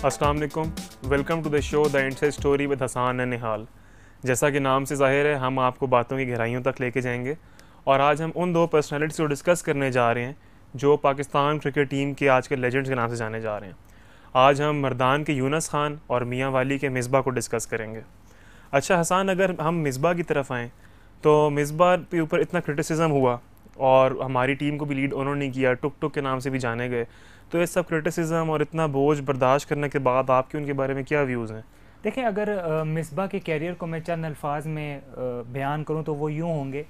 अस्सलाम वालेकुम, welcome to the show the inside story with Hasan and Nihal. जैसा कि नाम से ज़ाहिर है, हम आपको बातों की गहराइयों तक लेके जाएंगे और आज हम उन दो पर्सनालिटीज़ को डिस्कस करने जा रहे हैं जो पाकिस्तान क्रिकेट टीम के आज के लेजेंड्स के नाम से जाने जा रहे हैं। आज हम मर्दान के यूनस खान और मियाँ वाली के मिसबा को डिस्कस करेंगे। अच्छा हसान, अगर हम मिसबा की तरफ आएँ तो मिसबा के ऊपर इतना क्रिटिसिज्म हुआ और हमारी टीम को भी लीड उन्होंने नहीं किया, टुक टुक के नाम से भी जाने गए। तो ये सब क्रिटिसिज्म और इतना बोझ बर्दाश्त करने के बाद आपके उनके बारे में क्या व्यूज़ हैं? देखें, अगर मिसबा के कैरियर को मैं चंद अल्फाज में बयान करूं तो वो यूं होंगे।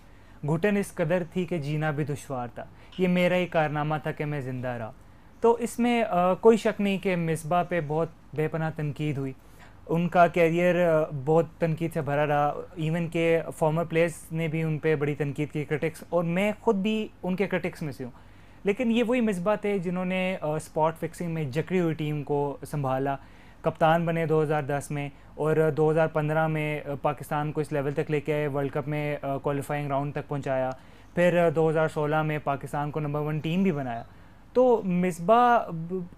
घुटन इस कदर थी कि जीना भी दुश्वार था, ये मेरा ही कारनामा था कि मैं ज़िंदा रहा। तो इसमें कोई शक नहीं कि मिसबा पे बहुत बेपनाह तनकीद हुई। उनका कैरियर बहुत तनकीद से भरा रहा। इवन के फॉर्मर प्लेयर्स ने भी उन पे बड़ी तनकीद की, क्रिटिक्स, और मैं ख़ुद भी उनके क्रिटिक्स में से हूँ। लेकिन ये वही मिसबा थे जिन्होंने स्पॉट फिक्सिंग में जकड़ी हुई टीम को संभाला, कप्तान बने 2010 में, और 2015 में पाकिस्तान को इस लेवल तक लेके आए, वर्ल्ड कप में क्वालिफाइंग राउंड तक पहुंचाया। फिर 2016 में पाकिस्तान को नंबर 1 टीम भी बनाया। तो मिसबा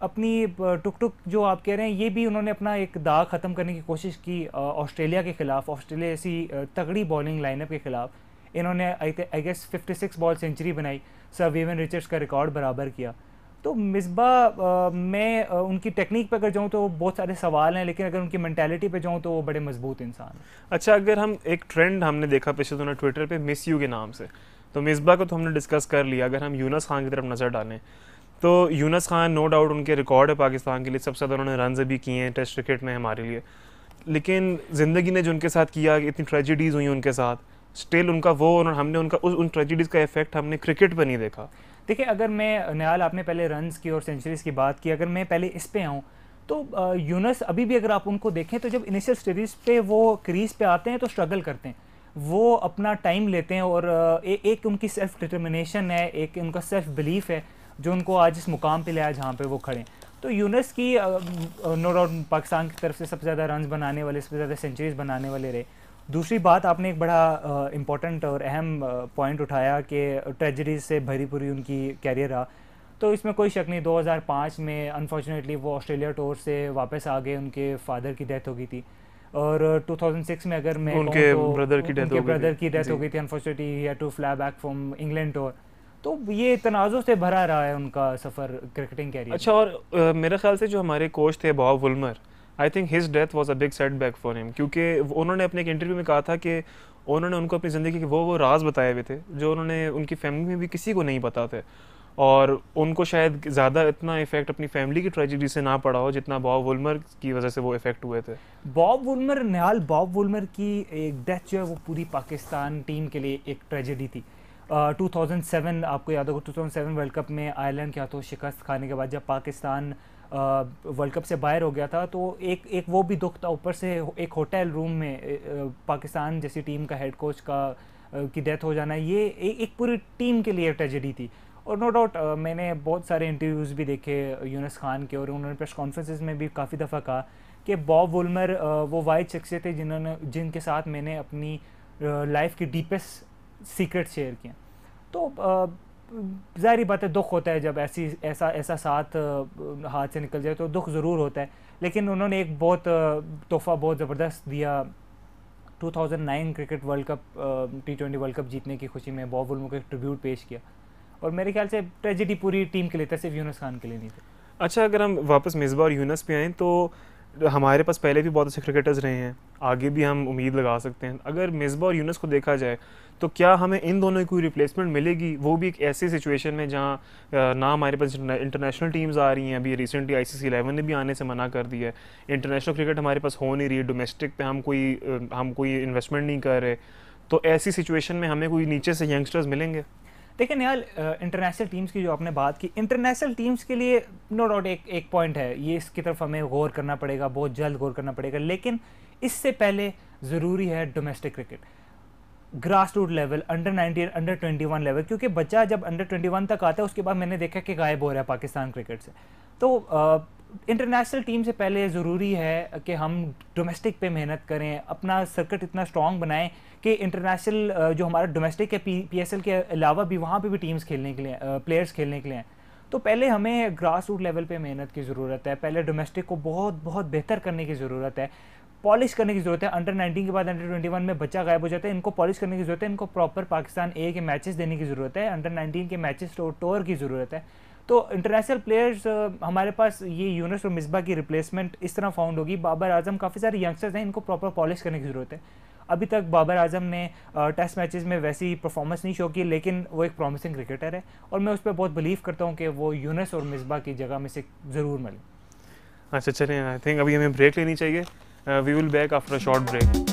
अपनी टुक टुक जो आप कह रहे हैं, ये भी उन्होंने अपना एक दाग ख़त्म करने की कोशिश की ऑस्ट्रेलिया के ख़िलाफ़। ऑस्ट्रेलिया ऐसी तगड़ी बॉलिंग लाइनअप के ख़िलाफ़ इन्होंने आई गेस 56 बॉल सेंचुरी बनाई, सर वीवन रिचर्ड्स का रिकॉर्ड बराबर किया। तो मिसबा मैं उनकी टेक्निक पे अगर जाऊँ तो बहुत सारे सवाल हैं, लेकिन अगर उनकी मेंटालिटी पे जाऊँ तो वो बड़े मजबूत इंसान हैं। अच्छा, अगर हम एक ट्रेंड हमने देखा पिछले दिनों ट्विटर पे मिस यू के नाम से, तो मिसबा को तो हमने डिस्कस कर लिया। अगर हम यूनस खान की तरफ नज़र डालें तो यूनस खान नो डाउट उनके रिकॉर्ड है पाकिस्तान के लिए, सबसे ज़्यादा उन्होंने रन भी किए हैं टेस्ट क्रिकेट में हमारे लिए। लेकिन ज़िंदगी ने जो उनके साथ किया, इतनी ट्रेजिडीज़ हुई उनके साथ, स्टिल उनका वो हमने उनका उन ट्रेजिडीज़ का इफेक्ट हमने क्रिकेट पर नहीं देखा। देखिए, अगर मैं निहाल, आपने पहले रन्स की और सेंचुरीज़ की बात की, अगर मैं पहले इस पे आऊँ तो यूनस अभी भी अगर आप उनको देखें तो जब इनिशियल स्टेजेस पे वो क्रीज पे आते हैं तो स्ट्रगल करते हैं, वो अपना टाइम लेते हैं, और एक उनकी सेल्फ डिटर्मिनेशन है, एक उनका सेल्फ बिलीफ है जो उनको आज इस मुकाम पे ले आया जहाँ पे वो खड़े हैं। तो यूनस की नो डाउट पाकिस्तान की तरफ से सबसे ज़्यादा रन्स बनाने वाले, सबसे ज़्यादा सेंचुरीज बनाने वाले रहे। दूसरी बात, आपने एक बड़ा इम्पोर्टेंट और अहम पॉइंट उठाया कि ट्रेजेडीज से भरी पूरी उनकी कैरियर रहा। तो इसमें कोई शक नहीं, 2005 में अनफॉर्चुनेटली वो ऑस्ट्रेलिया टूर से वापस आ गए, उनके फादर की डेथ हो गई थी। और 2006 में अगर मैं उनके कहूँ तो ब्रदर की डेथ हो गई थी unfortunately, he had to fly back from England tour. तो ये तनाज़ुर से भरा रहा है उनका सफ़र क्रिकेटिंग कैरियर। अच्छा, और मेरे ख्याल से जो हमारे कोच थे Bob Woolmer, I think his death was a big setback for him, क्योंकि उन्होंने अपने एक इंटरव्यू में कहा था कि उन्होंने उनको अपनी ज़िंदगी के वो राज बताए हुए थे जो उन्होंने उनकी फैमिली में भी किसी को नहीं पता थे, और उनको शायद ज़्यादा इतना इफेक्ट अपनी फैमिली की ट्रेजेडी से ना पड़ा हो जितना बॉब वुल्मर की वजह से वो इफेक्ट हुए थे। बॉब वुल्मर, निहाल, बॉब वुल्मर की एक डेथ जो है वो पूरी पाकिस्तान टीम के लिए एक ट्रेजेडी थी। 2007 आपको याद होगा, 2007 वर्ल्ड कप में आयरलैंड के हाथों शिकस्त खाने के बाद जब पाकिस्तान वर्ल्ड कप से बाहर हो गया था, तो एक वो भी दुख था। ऊपर से एक होटल रूम में पाकिस्तान जैसी टीम का हेड कोच का की डेथ हो जाना, ये एक पूरी टीम के लिए ट्रेजेडी थी। और नो डाउट मैंने बहुत सारे इंटरव्यूज़ भी देखे यूनस खान के, और उन्होंने प्रेस कॉन्फ्रेंसेस में भी काफ़ी दफ़ा कहा कि बॉब वुल्मर वो वाहिद शख्सियत थे जिनके साथ मैंने अपनी लाइफ की डीपेस्ट सीक्रेट शेयर किए। तो ज़ाहिर बात है, दुख होता है जब ऐसा साथ हाथ से निकल जाए, तो दुख ज़रूर होता है। लेकिन उन्होंने एक बहुत तोहफ़ा बहुत ज़बरदस्त दिया। 2009 cricket world cup, T20 world cup जीतने की खुशी में बॉब वुल्मर को एक ट्रिब्यूट पेश किया, और मेरे ख्याल से ट्रेजेडी पूरी टीम के लिए था, सिर्फ यूनस खान के लिए नहीं था। अच्छा, अगर हम वापस मिसबा और यूनस पे आएँ तो हमारे पास पहले भी बहुत अच्छे क्रिकेटर्स रहे हैं, आगे भी हम उम्मीद लगा सकते हैं। अगर मिसबा और यूनस को देखा जाए तो क्या हमें इन दोनों की कोई रिप्लेसमेंट मिलेगी, वो भी एक ऐसी सिचुएशन में जहाँ ना हमारे पास इंटरनेशनल टीम्स आ रही हैं। अभी रिसेंटली ICC 11 ने भी आने से मना कर दिया है, इंटरनेशनल क्रिकेट हमारे पास हो नहीं रही है, डोमेस्टिक पे हम कोई इन्वेस्टमेंट नहीं कर रहे। तो ऐसी सिचुएशन में हमें कोई नीचे से यंगस्टर्स मिलेंगे? देखिए निहाल, इंटरनेशनल टीम्स की जो आपने बात की, इंटरनेशनल टीम्स के लिए नो डाउट एक पॉइंट है, ये इसकी तरफ हमें गौर करना पड़ेगा, बहुत जल्द गौर करना पड़ेगा। लेकिन इससे पहले ज़रूरी है domestic cricket, grass root level, under 19, under 21 level, क्योंकि बच्चा जब अंडर 21 तक आता है उसके बाद मैंने देखा कि गायब हो रहा है पाकिस्तान क्रिकेट से। तो इंटरनेशनल टीम से पहले ज़रूरी है कि हम डोमेस्टिक पे मेहनत करें, अपना सर्किट इतना स्ट्रॉन्ग बनाएं कि इंटरनेशनल जो हमारा डोमेस्टिक है PSL के अलावा भी वहाँ पे भी टीम्स खेलने के लिए, प्लेयर्स खेलने के लिए हैं। तो पहले हमें ग्रास रूट लेवल पे मेहनत की ज़रूरत है, पहले डोमेस्टिक को बहुत बहुत बेहतर करने की ज़रूरत है, पॉलिश करने की ज़रूरत है। अंडर 19 के बाद अंडर 21 में बच्चा गायब हो जाता है, इनको पॉलिश करने की ज़रूरत है, इनको प्रॉपर पाकिस्तान ए के मैचेस देने की ज़रूरत है, अंडर 19 के मैचेस टूर की ज़रूरत है। तो इंटरनेशनल प्लेयर्स हमारे पास ये यूनुस और मिसबा की रिप्लेसमेंट इस तरह फाउंड होगी। बाबर आजम, काफ़ी सारे यंगस्टर्स हैं, इनको प्रॉपर पॉलिश करने की ज़रूरत है। अभी तक बाबर आजम ने टेस्ट मैचेस में वैसी परफॉर्मेंस नहीं शो की, लेकिन वो एक प्रॉमिसिंग क्रिकेटर है और मैं उस पर बहुत बिलीव करता हूँ कि वो यूनुस और मिसबा की जगह में से ज़रूर मिले। अच्छा चलें, आई थिंक अभी हमें ब्रेक लेनी चाहिए। We will back after a short break.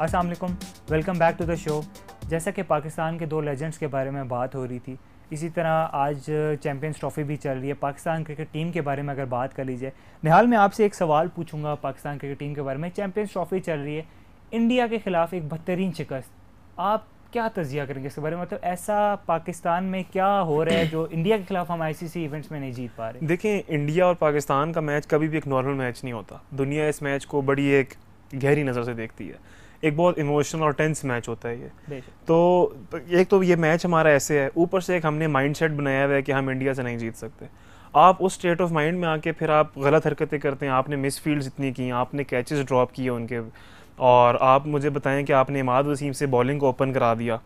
अस्सलाम वालेकुम, welcome back to the show. जैसा कि पाकिस्तान के दो लेजेंड्स के बारे में बात हो रही थी, इसी तरह आज चैम्पियंस ट्रॉफ़ी भी चल रही है। पाकिस्तान क्रिकेट टीम के बारे में अगर बात कर लीजिए, निहाल मैं आपसे एक सवाल पूछूंगा पाकिस्तान क्रिकेट टीम के बारे में। चैम्पियंस ट्रॉफ़ी चल रही है, इंडिया के ख़िलाफ़ एक बदतरीन शिकस्त, आप क्या तजिया करेंगे इसके बारे में? मतलब ऐसा पाकिस्तान में क्या हो रहा है जो इंडिया के खिलाफ हम आईसीसी इवेंट्स में नहीं जीत पा रहे? देखिए, इंडिया और पाकिस्तान का मैच कभी भी एक नॉर्मल मैच नहीं होता। दुनिया इस मैच को बड़ी एक गहरी नज़र से देखती है। एक बहुत इमोशनल और टेंस मैच होता है ये। तो एक तो ये मैच हमारा ऐसे है, ऊपर से एक हमने माइंडसेट बनाया हुआ है कि हम इंडिया से नहीं जीत सकते। आप उस स्टेट ऑफ माइंड में आके फिर आप गलत हरकतें करते हैं। आपने मिस फील्ड्स इतनी की, आपने कैचेस ड्रॉप किए उनके, और आप मुझे बताएं कि आपने इमाद वसीम से बॉलिंग को ओपन करा दिया।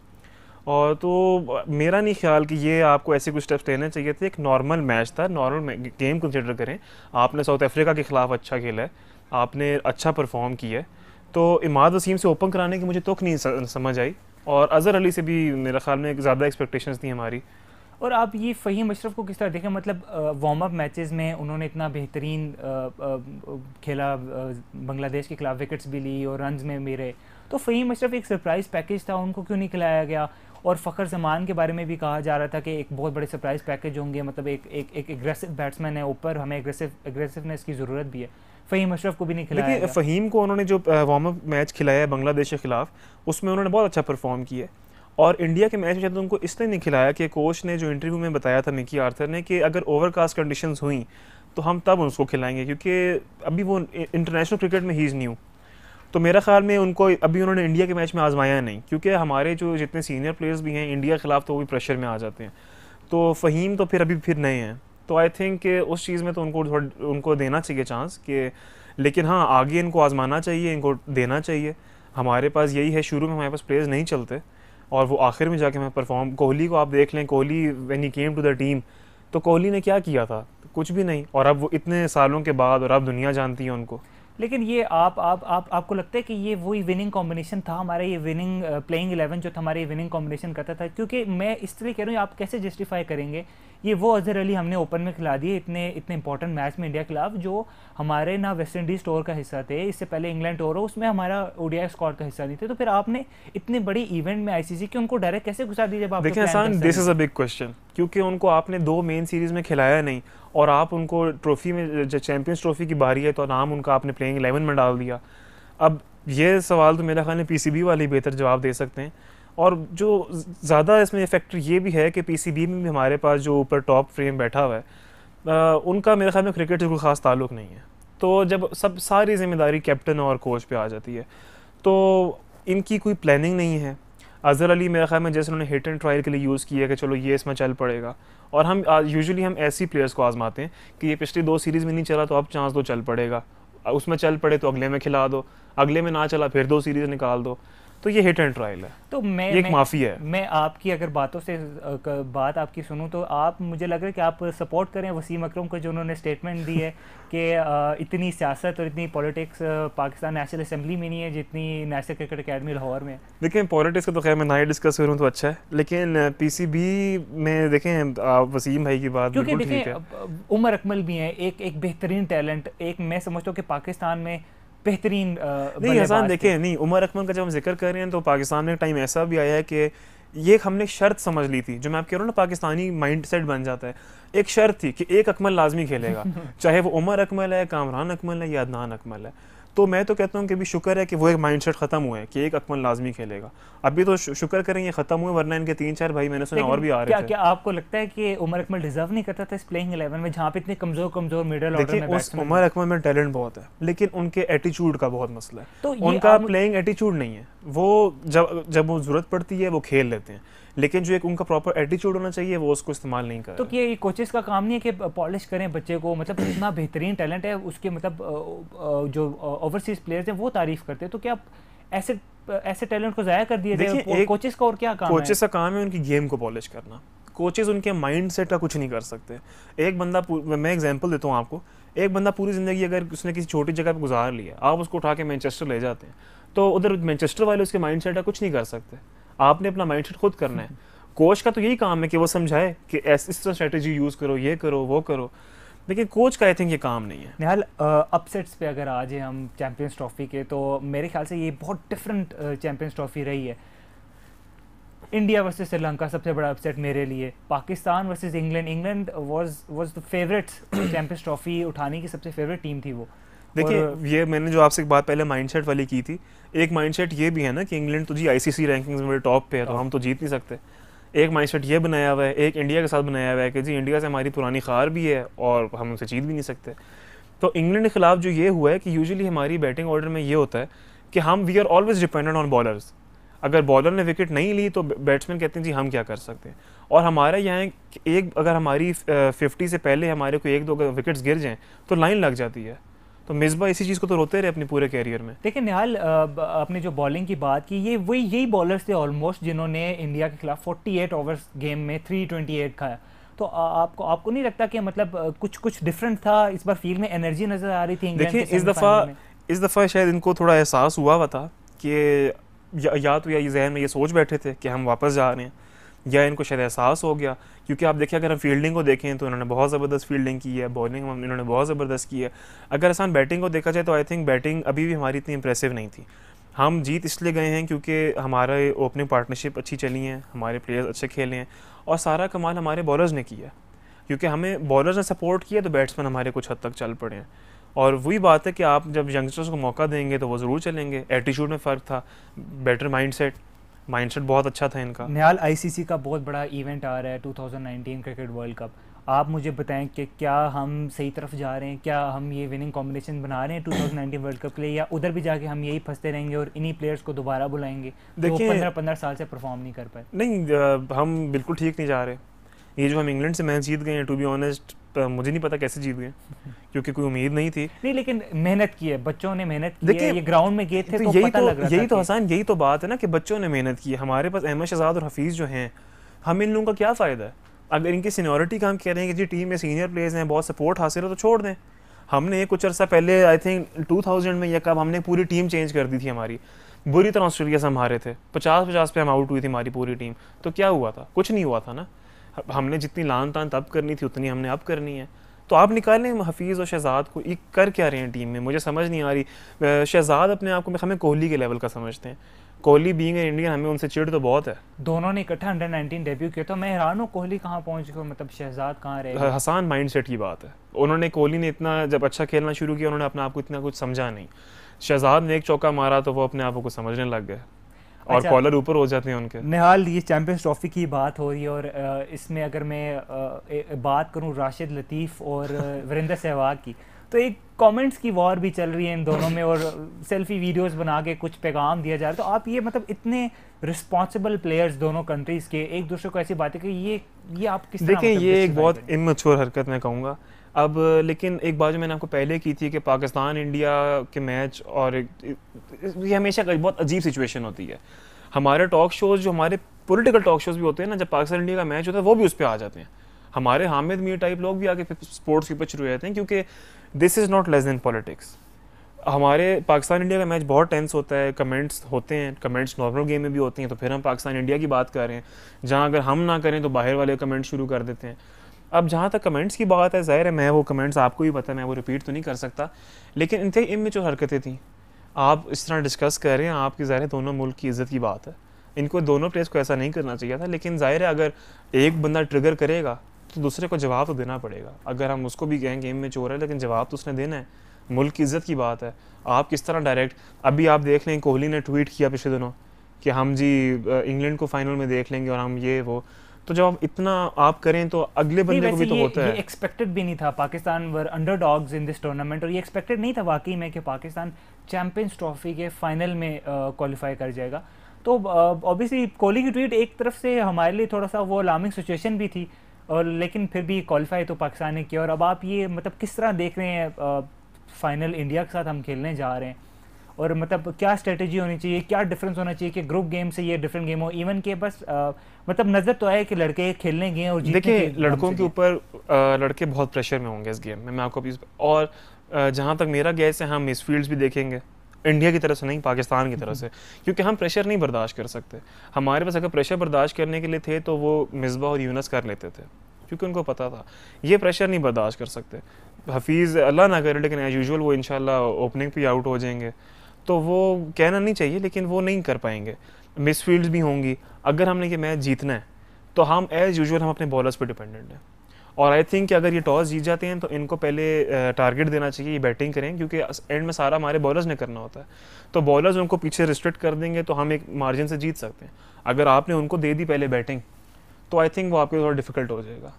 और तो मेरा नहीं ख्याल कि ये आपको ऐसे कुछ स्टेप्स लेने चाहिए थे। एक नॉर्मल मैच था, नॉर्मल गेम कंसिडर करें। आपने साउथ अफ्रीका के ख़िलाफ़ अच्छा खेला है, आपने अच्छा परफॉर्म किया है, तो इमाद वसीम से ओपन कराने की मुझे तो नहीं समझ आई। और अज़हर अली से भी मेरा ख्याल में ज़्यादा एक्सपेक्टेशंस थी हमारी। और आप ये फ़हीम अशरफ को किस तरह देखें? मतलब वार्म अप मैचेस में उन्होंने इतना बेहतरीन खेला, बांग्लादेश के खिलाफ विकेट्स भी ली और रन्स में भी रहे। तो फ़हीम अशरफ एक सरप्राइज़ पैकेज था, उनको क्यों नहीं खिलाया गया? और फ़खर जमान के बारे में भी कहा जा रहा था कि एक बहुत बड़े सरप्राइज़ पैकेज होंगे, मतलब एक एग्रेसिव बैट्समैन है, ऊपर हमें एग्रेसिवनेस की ज़रूरत भी है। फ़हीम अशरफ को भी नहीं खिलाया। देखिए, फ़हीम को उन्होंने जो वार्म अप मैच खिलाया है बांग्लादेश के ख़िलाफ़, उसमें उन्होंने बहुत अच्छा परफॉर्म किया। और इंडिया के मैच में शायद उनको इसलिए नहीं खिलाया कि कोच ने जो इंटरव्यू में बताया था मिकी आर्थर ने कि अगर ओवरकास्ट कंडीशंस हुई तो हम तब उसको खिलाएंगे, क्योंकि अभी वो इंटरनेशनल क्रिकेट में ही इज़ न्यू। तो मेरा ख्याल में उनको अभी उन्होंने इंडिया के मैच में आजमाया नहीं, क्योंकि हमारे जो जितने सीनियर प्लेयर्स भी हैं इंडिया के खिलाफ तो वो भी प्रेशर में आ जाते हैं। तो फ़हीम तो फिर अभी फिर नए हैं, तो आई थिंक उस चीज़ में तो उनको देना चाहिए चांस कि, लेकिन हाँ आगे इनको आजमाना चाहिए, इनको देना चाहिए। हमारे पास यही है, शुरू में हमारे पास प्लेयर्स नहीं चलते और वो आखिर में जाके हमें परफॉर्म। कोहली को आप देख लें, Kohli when he came to the team, तो कोहली ने क्या किया था? कुछ भी नहीं। और अब वो इतने सालों के बाद, और अब दुनिया जानती है उनको। लेकिन ये आपको लगता है कि ये वही विनिंग कॉम्बिनेशन था हमारा, ये विनिंग प्लेइंग 11 जो था हमारे ये विनिंग कॉम्बिनेशन करता था? क्योंकि मैं इसलिए कह रहा हूँ, आप कैसे जस्टिफाई करेंगे ये वो अज़हर अली हमने ओपन में खिला दिए इतने इंपॉर्टेंट मैच में इंडिया के खिलाफ, जो हमारे ना वेस्ट इंडीज़ टूर का हिस्सा थे, इससे पहले इंग्लैंड टूर हो उसमें हमारा ओडीआई स्क्वाड का हिस्सा नहीं थे। तो फिर आपने इतनी बड़ी इवेंट में आईसीसी के उनको डायरेक्ट कैसे घुसा दिया? जब आप देखिए आसान, this is a big question, क्योंकि उनको आपने 2 मेन सीरीज़ में खिलाया नहीं और आप उनको ट्रॉफी में, जब चैम्पियंस ट्रॉफी की बारी है तो नाम उनका आपने प्लेइंग 11 में डाल दिया। अब ये सवाल तो मेरा ख्याल में पीसीबी वाले बेहतर जवाब दे सकते हैं। और जो ज़्यादा इसमें फैक्टर ये भी है कि पीसीबी में भी हमारे पास जो ऊपर टॉप फ्रेम बैठा हुआ है, उनका मेरे ख्याल में क्रिकेट से कोई ख़ास ताल्लुक़ नहीं है। तो जब सारी जिम्मेदारी कैप्टन और कोच पे आ जाती है, तो इनकी कोई प्लानिंग नहीं है। अज़हर अली मेरे ख्याल में जैसे उन्होंने हिट एंड ट्रायल के लिए यूज़ किया कि चलो ये इसमें चल पड़ेगा, और हम यूजुअली हम ऐसी प्लेयर्स को आजमाते हैं कि ये पिछली 2 सीरीज़ में नहीं चला तो अब चांस दो, चल पड़ेगा। उसमें चल पड़े तो अगले में खिला दो, अगले में ना चला फिर 2 सीरीज़ निकाल दो। तो ये हिट एंड ट्रायल है, तो एक माफ़ी है। मैं आपकी अगर बातों से बात आपकी सुनूं तो आप, मुझे लग रहा है कि आप सपोर्ट करें वसीम अकरम को, जो उन्होंने स्टेटमेंट दी है कि इतनी सियासत और इतनी पॉलिटिक्स पाकिस्तान नेशनल असेंबली में नहीं है जितनी नेशनल क्रिकेट अकेडमी लाहौर में। देखें, पॉलिटिक्स का तो खैर मैं ना ही डिस्कस करूँ तो अच्छा है, लेकिन पीसीबी में देखें वसीम भाई की बात क्योंकि देखें उमर अकमल भी हैं, एक बेहतरीन टैलेंट, एक मैं समझता हूँ कि पाकिस्तान में बेहतरीन नहीं हसन। देखें, नहीं, उमर अकमल का जब हम जिक्र कर रहे हैं तो पाकिस्तान में एक टाइम ऐसा भी आया है कि ये हमने शर्त समझ ली थी, जो मैं आप कह रहा हूँ ना, पाकिस्तानी माइंडसेट बन जाता है। एक शर्त थी कि एक अकमल लाजमी खेलेगा, चाहे वो उमर अकमल है, कामरान अकमल है या अदनान अकमल है। तो मैं तो कहता हूँ कि भी शुक्र है कि वो एक माइंडसेट ख़त्म हुआ है कि एक अकमल लाजमी खेलेगा। अभी तो शुक्र करें ये ख़त्म हुए, वरना इनके 3-4 भाई मैंने सुना और भी आ रहे थे। क्या आपको लगता है कि उमर अकमल डिजर्व नहीं करता था इस प्लेइंग 11 में, जहाँ पे इतने कमजोर मिडिल ऑर्डर में देखिए, उस बैट्समैन? उमर अकमल में टैलेंट बहुत है, लेकिन उनके एटीट्यूड का बहुत मसला है। तो उनका प्लेइंग एटीट्यूड नहीं है। वो जब वो ज़रूरत पड़ती है वो खेल लेते हैं, लेकिन जो एक उनका प्रॉपर एटीट्यूड होना चाहिए वो उसको इस्तेमाल नहीं कर तो रहे। क्या ये कोचेस का काम नहीं है कि पॉलिश करें बच्चे को? मतलब इतना बेहतरीन टैलेंट है उसके, मतलब जो ओवरसीज प्लेयर्स हैं वो तारीफ करते हैं, तो क्या ऐसे टैलेंट को ज़ाया कर दिया जाए? कोचेस का और क्या काम है? कोचेस का काम है उनकी गेम को पॉलिश करना। कोचेस उनके माइंडसेट का कुछ नहीं कर सकते। एक बंदा, मैं एग्जांपल देता हूँ आपको, एक बंदा पूरी ज़िंदगी अगर उसने किसी छोटी जगह पर गुजार लिया, आप उसको उठा के मैनचेस्टर ले जाते हैं, तो उधर मैनचेस्टर वाले उसके माइंडसेट का कुछ नहीं कर सकते। आपने अपना माइंडसेट खुद करना है। कोच का तो यही काम है कि वो समझाए कि इस तरह स्ट्रेटजी यूज़ करो, ये करो, वो करो, लेकिन कोच का आई थिंक ये काम नहीं है। निहाल, अपसेट्स पे अगर आ जाए हम चैंपियंस ट्रॉफी के, तो मेरे ख्याल से ये बहुत डिफरेंट चैंपियंस ट्रॉफी रही है। इंडिया वर्सेस श्रीलंका सबसे बड़ा अपसेट मेरे लिए, Pakistan versus England was the favourites champions trophy उठाने की सबसे फेवरेट टीम थी वो। देखिए, ये मैंने जो आपसे एक बात पहले माइंडसेट वाली की थी, एक माइंडसेट ये भी है ना कि इंग्लैंड तो जी आईसीसी रैंकिंग्स में टॉप पे है, तो हम तो जीत नहीं सकते। एक माइंडसेट ये बनाया हुआ है, एक इंडिया के साथ बनाया हुआ है कि जी इंडिया से हमारी पुरानी खार भी है और हम उनसे जीत भी नहीं सकते। तो इंग्लैंड के खिलाफ जो ये हुआ है कि यूजुअली हमारी बैटिंग ऑर्डर में ये होता है कि हम we are always dependent on bowlers. अगर बॉलर ने विकेट नहीं ली तो बैट्समैन कहते हैं जी हम क्या कर सकते हैं। और हमारे यहाँ एक अगर हमारी 50 से पहले हमारे को 1-2 विकेट्स गिर जाएँ तो लाइन लग जाती है। तो मिसबा इसी चीज़ को तो रोते रहे अपने पूरे कैरियर में। देखिए निहाल, आपने जो बॉलिंग की बात की, ये यही बॉलर्स थे ऑलमोस्ट जिन्होंने इंडिया के खिलाफ 48 ओवर्स गेम में 328 खाया। तो आपको नहीं लगता कि मतलब कुछ डिफरेंट था इस बार? फील्ड में एनर्जी नजर आ रही थी इंग्लैंड के? देखिए, इस दफ़ा शायद इनको थोड़ा एहसास हुआ था कि या तो ये जहन में ये सोच बैठे थे कि हम वापस जा रहे हैं, या इनको शायद एहसास हो गया। क्योंकि आप देखिए, अगर हम फील्डिंग को देखें तो इन्होंने बहुत ज़बरदस्त फील्डिंग की है, बॉलिंग इन्होंने बहुत ज़बरदस्त की है। अगर आसान बैटिंग को देखा जाए तो आई थिंक बैटिंग अभी भी हमारी इतनी इंप्रेसिव नहीं थी। हम जीत इसलिए गए हैं क्योंकि हमारे ओपनिंग पार्टनरशिप अच्छी चली हैं, हमारे प्लेयर्स अच्छे खेले हैं, और सारा कमाल हमारे बॉलर्स ने किया। क्योंकि हमें बॉलर्स ने सपोर्ट किया तो बैट्समैन हमारे कुछ हद तक चल पड़े हैं। और वही बात है कि आप जब यंगस्टर्स को मौका देंगे तो वो ज़रूर चलेंगे। एटीट्यूड में फ़र्क था, बेटर माइंडसेट बहुत अच्छा था इनका। निहाल, आईसीसी का बहुत बड़ा इवेंट आ रहा है 2019 क्रिकेट वर्ल्ड कप। आप मुझे बताएं कि क्या हम सही तरफ जा रहे हैं? क्या हम ये विनिंग कॉम्बिनेशन बना रहे हैं 2019 वर्ल्ड कप के लिए, या उधर भी जाके हम यही फंसते रहेंगे और इन्हीं प्लेयर्स को दोबारा बुलाएंगे जो 15-15 साल से परफॉर्म नहीं कर पाए? नहीं, हम बिल्कुल ठीक नहीं जा रहे। ये जो हम इंग्लैंड से मैच जीत गए हैं, टू बी ऑनेस्ट मुझे नहीं पता कैसे जीत गए, क्योंकि कोई उम्मीद नहीं थी। नहीं, लेकिन मेहनत की है, बच्चों ने मेहनत की है, ये ग्राउंड में गए थे तो यही पता लग रहा था। यही तो हसन, यही तो बात है ना कि बच्चों ने मेहनत की है। हमारे पास अहमद शहजाद और हफीज़ जो हैं, हम इन लोगों का क्या फ़ायदा है? अगर इनकी सीनियरिटी का हम कह रहे हैं कि जी टीम में सीनियर प्लेयर्स हैं, बहुत सपोर्ट हासिल है, तो छोड़ दें। हमने कुछ अर्सा पहले आई थिंक 2000 में या कब हमने पूरी टीम चेंज कर दी थी हमारी, बुरी तरह ऑस्ट्रेलिया से हम हारे थे, 50-50 पे हम आउट हुई थी हमारी पूरी टीम। तो क्या हुआ था? कुछ नहीं हुआ था ना। हमने जितनी लान तान तब करनी थी उतनी हमने अब करनी है। तो आप निकालें हफीज़ और शहजाद को, ये कर क्या रहे हैं टीम में, मुझे समझ नहीं आ रही। शहजाद अपने आप को हमें कोहली के लेवल का समझते हैं। कोहली बीइंग एन इंडियन, हमें उनसे चिढ़ तो बहुत है। दोनों ने इकट्ठा अंडर 19 डेब्यू किया, तो मैं हैरान हूँ कोहली कहाँ पहुँच गया, मतलब शहजाद कहाँ रहे? हसान माइंडसेट की बात है। उन्होंने, कोहली ने इतना जब अच्छा खेलना शुरू किया, उन्होंने अपने आप को इतना कुछ समझा नहीं। शहजाद ने एक चौका मारा तो वो अपने आप को समझने लग गए और कॉलर ऊपर हो जाते हैं उनके। निहाल, ये चैंपियंस ट्रॉफी की बात हो रही है और इसमें अगर मैं बात करूं राशिद लतीफ़ और वीरेंद्र सहवाग की, तो एक कमेंट्स की वॉर भी चल रही है इन दोनों में और सेल्फी वीडियोस बना के कुछ पैगाम दिया जा रहा है। तो आप ये मतलब इतने रिस्पॉन्सिबल प्लेयर्स दोनों कंट्रीज़ के एक दूसरे को ऐसी बातें कि ये आप किस तरह? देखिए, ये एक बहुत इमैच्योर हरकत मैं कहूँगा। अब लेकिन एक बात जो मैंने आपको पहले की थी कि पाकिस्तान इंडिया के मैच, और ये हमेशा बहुत अजीब सिचुएशन होती है। हमारे टॉक शोज़, जो हमारे पॉलिटिकल टॉक शोज़ भी होते हैं ना, जब पाकिस्तान इंडिया का मैच होता है वो भी उस पर आ जाते हैं। हमारे हामिद मीर टाइप लोग भी आके स्पोर्ट्स के ऊपर शुरू हो जाते हैं, क्योंकि this is not less than politics. हमारे पाकिस्तान इंडिया का मैच बहुत टेंस होता है, कमेंट्स होते हैं, कमेंट्स नॉर्मल गेम में भी होती हैं, तो फिर हम पाकिस्तान इंडिया की बात कर रहे हैं जहाँ अगर हम ना करें तो बाहर वाले कमेंट्स शुरू कर देते हैं। अब जहाँ तक कमेंट्स की बात है, ज़ाहिर है मैं वो कमेंट्स आपको भी पता है, मैं वो रिपीट तो नहीं कर सकता, लेकिन इंतहाई इमेच्योर हरकतें थी। आप इस तरह डिस्कस कर रहे हैं, आपकी ज़ाहिर है दोनों मुल्क की इज़्ज़त की बात है, इनको दोनों प्लेयर्स को ऐसा नहीं करना चाहिए था। लेकिन ज़ाहिर है अगर एक बंदा ट्रिगर करेगा तो दूसरे को जवाब तो देना पड़ेगा। अगर हम उसको भी कहें गेम में चोर है, लेकिन जवाब तो उसने देना है। मुल्क की इज़्ज़त की बात है। आप किस तरह डायरेक्ट, अभी आप देख लें कोहली ने ट्वीट किया पिछले दिनों कि हम जी इंग्लैंड को फाइनल में देख लेंगे और हम ये वो, तो जब आप इतना आप करें तो अगले नहीं, बंदे को वैसे भी तो होता ये है। एक्सपेक्टेड भी नहीं था। पाकिस्तान वर अंडरडॉग्स इन दिस टूर्नामेंट, और ये एक्सपेक्टेड नहीं था वाकई में कि पाकिस्तान चैंपियंस ट्रॉफी के फाइनल में क्वालिफाई कर जाएगा। तो ऑब्वियसली कोहली की ट्वीट एक तरफ से हमारे लिए थोड़ा सा वो अलार्मिंग सिचुएशन भी थी, और लेकिन फिर भी क्वालिफाई तो पाकिस्तान ने किया। और अब आप ये मतलब किस तरह देख रहे हैं फाइनल इंडिया के साथ हम खेलने जा रहे हैं, और मतलब क्या स्ट्रेटेजी होनी चाहिए, क्या डिफरेंस होना चाहिए कि ग्रुप गेम से ये डिफरेंट गेम हो, इवन के बस मतलब नज़र तो आए कि लड़के खेलने गए और जीतने देखिए के लड़कों दम से के ऊपर लड़के बहुत प्रेशर में होंगे इस गेम में, मैं आपको अभी और जहाँ तक मेरा गैस है हम मिसफील्ड्स भी देखेंगे इंडिया की तरफ से, नहीं पाकिस्तान की तरफ से, क्योंकि हम प्रेशर नहीं बर्दाश्त कर सकते। हमारे पास अगर प्रेशर बर्दाश्त करने के लिए थे तो वो मिसबा और यूनस कर लेते थे, क्योंकि उनको पता था ये प्रेशर नहीं बर्दाश्त कर सकते। हफीज़ अल्लाह ना करे लेकिन एज यूजुअल वो इंशाल्लाह ओपनिंग पे आउट हो जाएंगे, तो वो कहना नहीं चाहिए लेकिन वो नहीं कर पाएंगे। मिसफील्ड्स भी होंगी। अगर हमने ये मैच जीतना है तो हम एज़ यूजुअल हम अपने बॉलर्स पे डिपेंडेंट हैं, और आई थिंक कि अगर ये टॉस जीत जाते हैं तो इनको पहले टारगेट देना चाहिए, ये बैटिंग करें, क्योंकि एंड में सारा हमारे बॉलर्स ने करना होता है। तो बॉलर्स उनको पीछे रिस्ट्रिक्ट कर देंगे तो हम एक मार्जिन से जीत सकते हैं। अगर आपने उनको दे दी पहले बैटिंग तो आई थिंक वो आपके थोड़ा डिफिकल्ट हो जाएगा।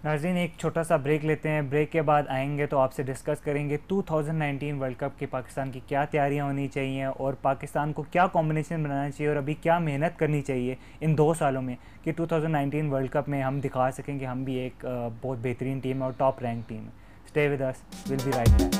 नाज़रीन, एक छोटा सा ब्रेक लेते हैं, ब्रेक के बाद आएंगे तो आपसे डिस्कस करेंगे 2019 वर्ल्ड कप की पाकिस्तान की क्या तैयारियां होनी चाहिए, और पाकिस्तान को क्या कॉम्बिनेशन बनाना चाहिए, और अभी क्या मेहनत करनी चाहिए इन 2 सालों में कि 2019 वर्ल्ड कप में हम दिखा सकें कि हम भी एक बहुत बेहतरीन टीम है और टॉप रैंक टीम है। Stay with us, will be right back.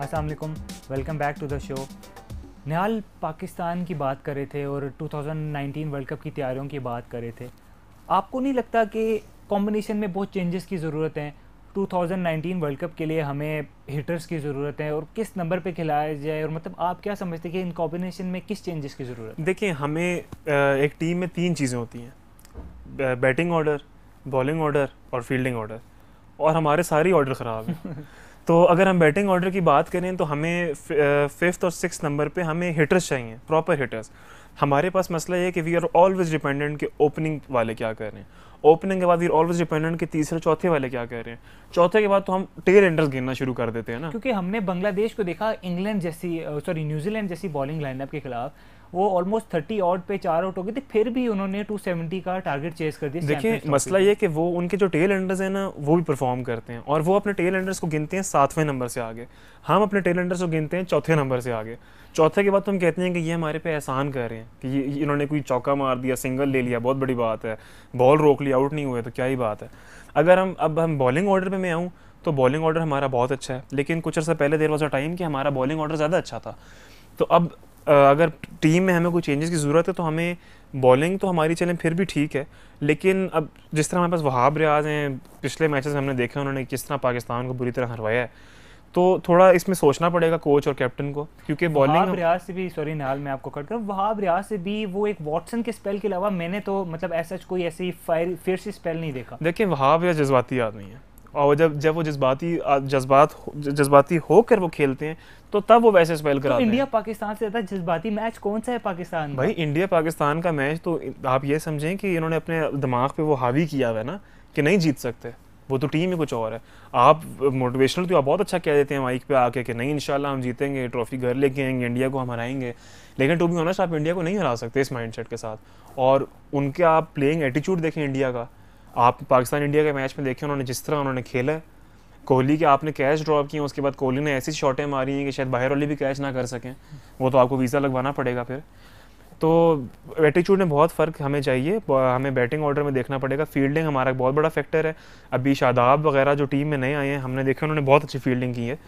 अस्सलाम वालेकुम, welcome back to the show. Nihal Pakistan की बात कर रहे थे और 2019 वर्ल्ड कप की तैयारियों की बात कर रहे थे। आपको नहीं लगता कि कॉम्बिनेशन में बहुत चेंजेस की ज़रूरत है? 2019 वर्ल्ड कप के लिए हमें हिटर्स की ज़रूरत है, और किस नंबर पे खिलाया जाए, और मतलब आप क्या समझते हैं कि इन कॉम्बिनेशन में किस चेंजेस की ज़रूरत है? देखिए हमें एक टीम में 3 चीज़ें होती हैं, बैटिंग ऑर्डर, बॉलिंग ऑर्डर और फील्डिंग ऑर्डर, और हमारे सारे ऑर्डर ख़राब हैं। तो अगर हम बैटिंग ऑर्डर की बात करें तो हमें 5th और 6th नंबर पे हमें हिटर्स चाहिए, प्रॉपर हिटर्स। हमारे पास मसला ये है कि वी आर ऑलवेज डिपेंडेंट कि ओपनिंग वाले क्या कर रहे हैं, ओपनिंग के बाद वी आर ऑलवेज डिपेंडेंट कि तीसरे चौथे वाले क्या कर रहे हैं, चौथे के बाद तो हम टेल एंडर्स गिनना शुरू कर देते हैं ना। क्योंकि हमने बांग्लादेश को देखा इंग्लैंड जैसी न्यूजीलैंड जैसी बॉलिंग लाइनअप के खिलाफ, वो ऑलमोस्ट 30 ऑड पे 4 आउट हो गए थे, फिर भी उन्होंने 270 का टारगेट चेस कर दिया। देखिए मसला ये कि वो उनके जो टेल एंडर्स हैं ना वो भी परफॉर्म करते हैं, और वो अपने टेल एंडर्स को गिनते हैं 7वें नंबर से आगे, हम अपने टेल एंडर्स को गिनते हैं 4थे नंबर से आगे। चौथे के बाद तो हम कहते हैं कि ये हमारे पे एहसान कर रहे हैं कि ये इन्होंने कोई चौका मार दिया, सिंगल ले लिया, बहुत बड़ी बात है, बॉल रोक लिया, आउट नहीं हुए तो क्या ही बात है। अगर हम बॉलिंग ऑर्डर पे मैं आऊँ तो बॉलिंग ऑर्डर हमारा बहुत अच्छा है, लेकिन कुछ अर्सा पहले देर वाज अ टाइम कि हमारा बॉलिंग ऑर्डर ज़्यादा अच्छा था। तो अब अगर टीम में हमें कोई चेंजेस की ज़रूरत है तो हमें बॉलिंग तो हमारी चलें फिर भी ठीक है, लेकिन अब जिस तरह हमारे पास वहाब रियाज हैं, पिछले मैचेस हमने देखा उन्होंने किस तरह पाकिस्तान को बुरी तरह हरवाया है, तो थोड़ा इसमें सोचना पड़ेगा कोच और कैप्टन को, क्योंकि वहाब रियाज से भी, सॉरी निहाल मैं आपको कट कर, वहाब रियाज से भी वो एक वॉटसन के स्पेल के अलावा मैंने तो मतलब ऐसा कोई ऐसी फिर स्पेल नहीं देखा। देखिए वहाब रियाज जज्बाती आदमी है, और जब वो जज्बाती होकर वो खेलते हैं तो तब वो वैसे स्पेल कराते हैं। इंडिया पाकिस्तान से ज़्यादा जज्बाती मैच कौन सा है पाकिस्तान भाई? इंडिया पाकिस्तान का मैच तो आप ये समझें कि इन्होंने अपने दिमाग पे वो हावी किया हुआ है ना कि नहीं जीत सकते, वो तो टीम ही कुछ और है। आप मोटिवेशनल तो आप बहुत अच्छा कह देते हैं माइक पे आके कि नहीं इंशाल्लाह हम जीतेंगे, ट्रॉफी घर लेके आएंगे, इंडिया को हम हराएंगे, लेकिन टू बी ऑनेस्ट आप इंडिया को नहीं हरा सकते इस माइंडसेट के साथ। और उनके आप प्लेइंग एटीट्यूड देखें इंडिया का, आप पाकिस्तान इंडिया के मैच में देखें उन्होंने जिस तरह उन्होंने खेला है, कोहली के आपने कैच ड्रॉप किए, उसके बाद कोहली ने ऐसी शॉटें मारी हैं कि शायद बाहर वाले भी कैच ना कर सकें, वो तो आपको वीज़ा लगवाना पड़ेगा फिर। तो एटीट्यूड में बहुत फ़र्क हमें चाहिए, हमें बैटिंग ऑर्डर में देखना पड़ेगा। फील्डिंग हमारा बहुत बड़ा फैक्टर है। अभी शादाब वगैरह जो टीम में नए आए हैं हमने देखा उन्होंने बहुत अच्छी फील्डिंग की है,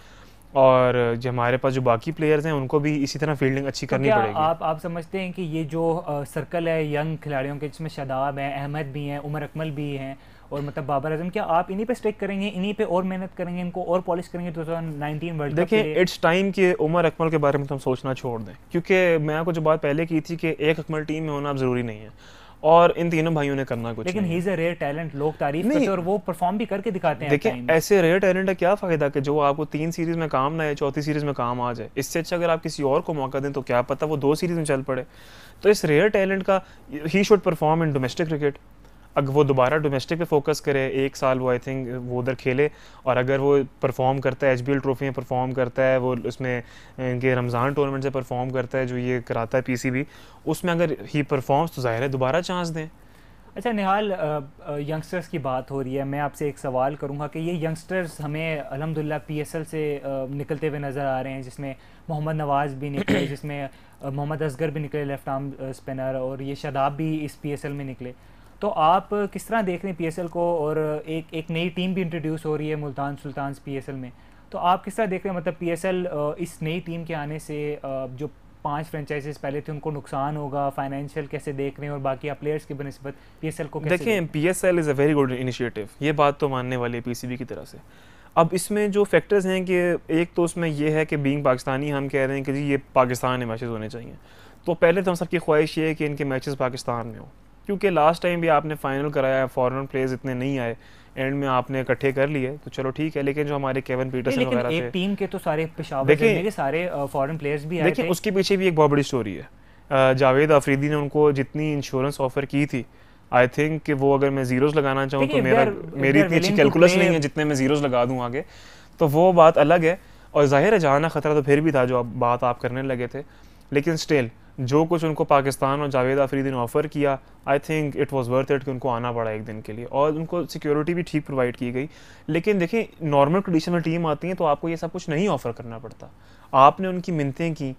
और जो हमारे पास जो बाकी प्लेयर्स हैं उनको भी इसी तरह फील्डिंग अच्छी करनी पड़ेगी। आप समझते हैं कि ये जो सर्कल है यंग खिलाड़ियों के, जिसमें शादाब हैं, अहमद भी हैं, उमर अकमल भी हैं, और मतलब बाबर आजम, क्या आप इन्हीं पे स्टिक करेंगे, इन्हीं पे और मेहनत करेंगे, इनको और पॉलिश करेंगे 2019 वर्ल्ड कप के लिए? देखिए इट्स टाइम कि उमर अकमल के बारे में तो हम सोचना छोड़ दें, क्योंकि मैं आपको जो बात पहले की थी कि एक अकमल टीम में होना अब ज़रूरी नहीं है। और इन तीनों भाइयों ने करना कुछ लेकिन नहीं he is a rare talent, लोग तारीफ करते हैं और वो परफॉर्म भी करके दिखाते हैं। देखिए ऐसे रेयर टैलेंट है, क्या फ़ायदा कि जो आपको 3 सीरीज़ में काम ना आए, चौथी सीरीज़ में काम आ जाए। इससे अच्छा अगर आप किसी और को मौका दें तो क्या पता वो 2 सीरीज़ में चल पड़े। तो इस रेयर टैलेंट का he should perform in domestic cricket. अगर वो दोबारा डोमेस्टिक पे फोकस करे, 1 साल वो आई थिंक वो उधर खेले, और अगर वो परफॉर्म करता है, एचबीएल ट्रॉफी में परफॉर्म करता है, वो उसमें इनके रमज़ान टूर्नामेंट से परफॉर्म करता है जो ये कराता है पीसीबी, उसमें अगर ही परफॉर्म्स तो ज़ाहिर है दोबारा चांस दें। अच्छा निहाल, यंगस्टर्स की बात हो रही है, मैं आपसे एक सवाल करूंगा कि ये यंगस्टर्स हमें अल्हम्दुलिल्लाह पीएसएल से निकलते हुए नज़र आ रहे हैं, जिसमें मोहम्मद नवाज़ भी निकले, जिसमें मोहम्मद असगर भी निकले लेफ्ट आर्म स्पिनर, और ये शादाब भी इस पीएसएल में निकले। तो आप किस तरह देख रहे हैं पीएसएल को? और एक नई टीम भी इंट्रोड्यूस हो रही है मुल्तान सुल्तान्स पीएसएल में, तो आप किस तरह देख रहे हैं? मतलब पीएसएल इस नई टीम के आने से जो 5 फ्रेंचाइजीज पहले थे उनको नुकसान होगा, फाइनेंशियल कैसे देख रहे हैं, और बाकी आप प्लेयर्स की बनस्बत पीएसएल को कैसे देखें? PSL is a very good initiative, ये बात तो मानने वाली है पीसीबी की तरफ से। अब इसमें जो फैक्टर्स हैं कि एक तो उसमें ये है कि बीइंग पाकिस्तानी हम कह रहे हैं कि जी ये पाकिस्तान में मैचेस होने चाहिए। तो पहले तो हम सबकी ख्वाहिश ये है कि इनके मैचेस पाकिस्तान में हो, क्योंकि लास्ट टाइम भी आपने फाइनल कराया, फॉरेन प्लेयर्स इतने नहीं आए, एंड में आपने इकट्ठे कर लिए तो चलो ठीक है। लेकिन जो हमारे केविन पीटरसन वगैरह थे, एक टीम के तो सारे पेशावर के सारे फॉरेन प्लेयर्स भी आए थे। देखिए उसके पीछे भी एक बहुत बड़ी स्टोरी है। जावेद अफरीदी ने उनको जितनी इंश्योरेंस ऑफर की थी, आई थिंक कि वो अगर मैं ज़ीरोज़ लगाना चाहूँ तो मेरी इतनी अच्छी कैलकुलस नहीं है जितने मैं ज़ीरोज़ लगा दूँ आगे, तो वो बात अलग है। और ज़ाहिर है जाना ख़तरा तो फिर भी था, जो बात आप करने लगे थे, लेकिन स्टिल जो कुछ उनको पाकिस्तान और जावेद अफरीदी ने ऑफ़र किया, I think it was worth it कि उनको आना पड़ा एक दिन के लिए, और उनको सिक्योरिटी भी ठीक प्रोवाइड की गई। लेकिन देखिए नॉर्मल कंडीशन में टीम आती है तो आपको ये सब कुछ नहीं ऑफ़र करना पड़ता, आपने उनकी मिन्नतें की।